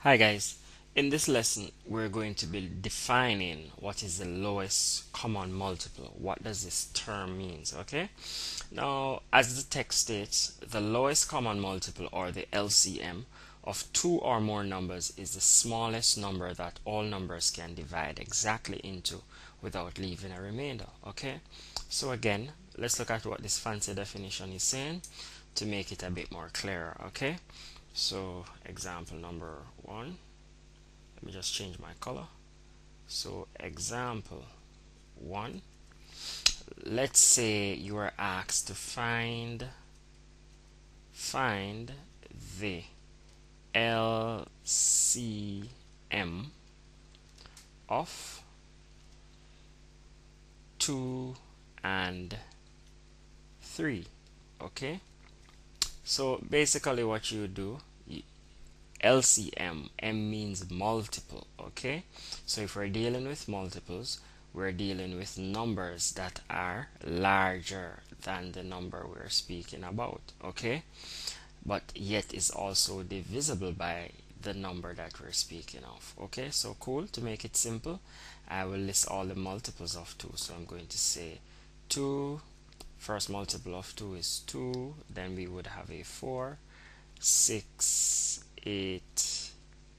Hi guys, in this lesson we're going to be defining what is the lowest common multiple. What does this term means, okay? Now, as the text states, the lowest common multiple, or the LCM, of two or more numbers is the smallest number that all numbers can divide exactly into without leaving a remainder, okay? So again, let's look at what this fancy definition is saying to make it a bit more clearer, okay? So example number 1, let me just change my color. So example 1, let's say you are asked to find the LCM of 2 and 3. Okay, so basically what you do, LCM, M means multiple, okay? So if we're dealing with multiples, we're dealing with numbers that are larger than the number we're speaking about, okay? But yet is also divisible by the number that we're speaking of, okay? So cool. To make it simple, I will list all the multiples of 2. So I'm going to say 2, first multiple of 2 is 2, then we would have a 4, 6, 8,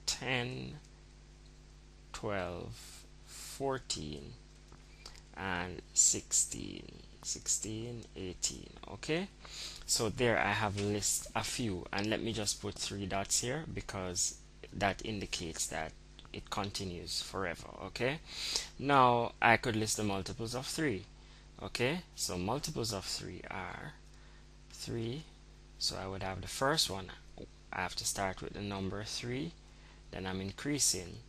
10, 12, 14, and 16, 18. Okay, so there I have list a few, and let me just put 3 dots here because that indicates that it continues forever. Okay, now I could list the multiples of 3. Okay, so multiples of 3 are 3. So I would have the first one, I have to start with the number 3, then I'm increasing.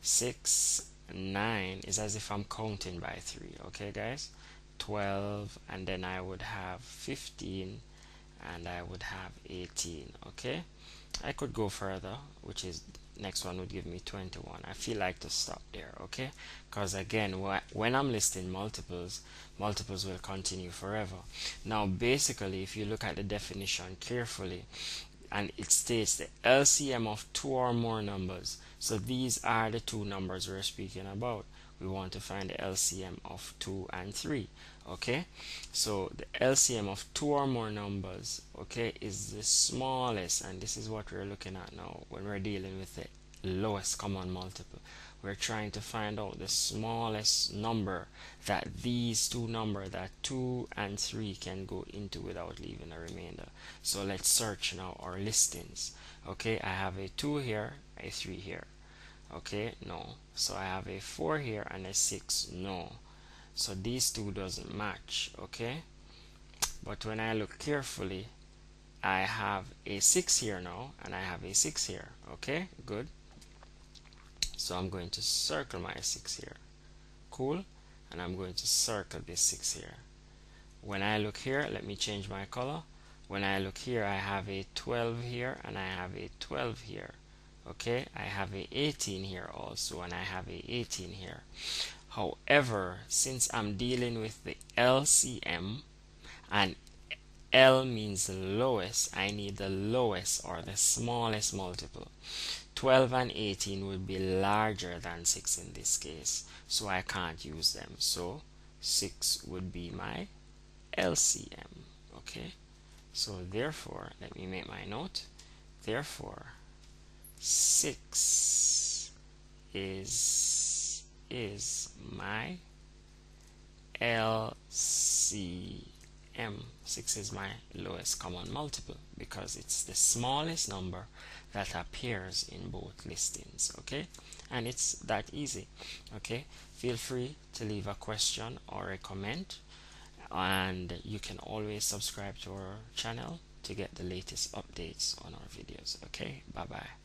6, 9 is as if I'm counting by 3. Okay guys, 12, and then I would have 15, and I would have 18. Okay, I could go further, which is next one would give me 21. I feel like to stop there, okay? Because again, when I'm listing multiples will continue forever. Now basically, if you look at the definition carefully, and it states the LCM of 2 or more numbers, so these are the two numbers we're speaking about. We want to find the LCM of 2 and 3. Okay, so the LCM of 2 or more numbers, okay, is the smallest, and this is what we're looking at now when we're dealing with the lowest common multiple. We're trying to find out the smallest number that these two numbers, that 2 and 3, can go into without leaving a remainder. So let's search now our listings. Okay, I have a 2 here, a 3 here. Okay, no. So I have a 4 here and a 6, no. So these two doesn't match. Okay, but when I look carefully, I have a 6 here now, and I have a 6 here. Okay, good. So I'm going to circle my 6 here. Cool. And I'm going to circle this 6 here. When I look here, let me change my color. When I look here, I have a 12 here, and I have a 12 here. Okay, I have a 18 here also, and I have a 18 here. However, since I'm dealing with the LCM, and L means lowest, I need the lowest or the smallest multiple. 12 and 18 would be larger than 6 in this case, so I can't use them. So 6 would be my LCM. Okay, so therefore, let me make my note. Therefore, 6 is my LCM. 6 is my lowest common multiple because it's the smallest number that appears in both listings. Okay, and it's that easy. Okay, feel free to leave a question or a comment, and you can always subscribe to our channel to get the latest updates on our videos. Okay, bye bye.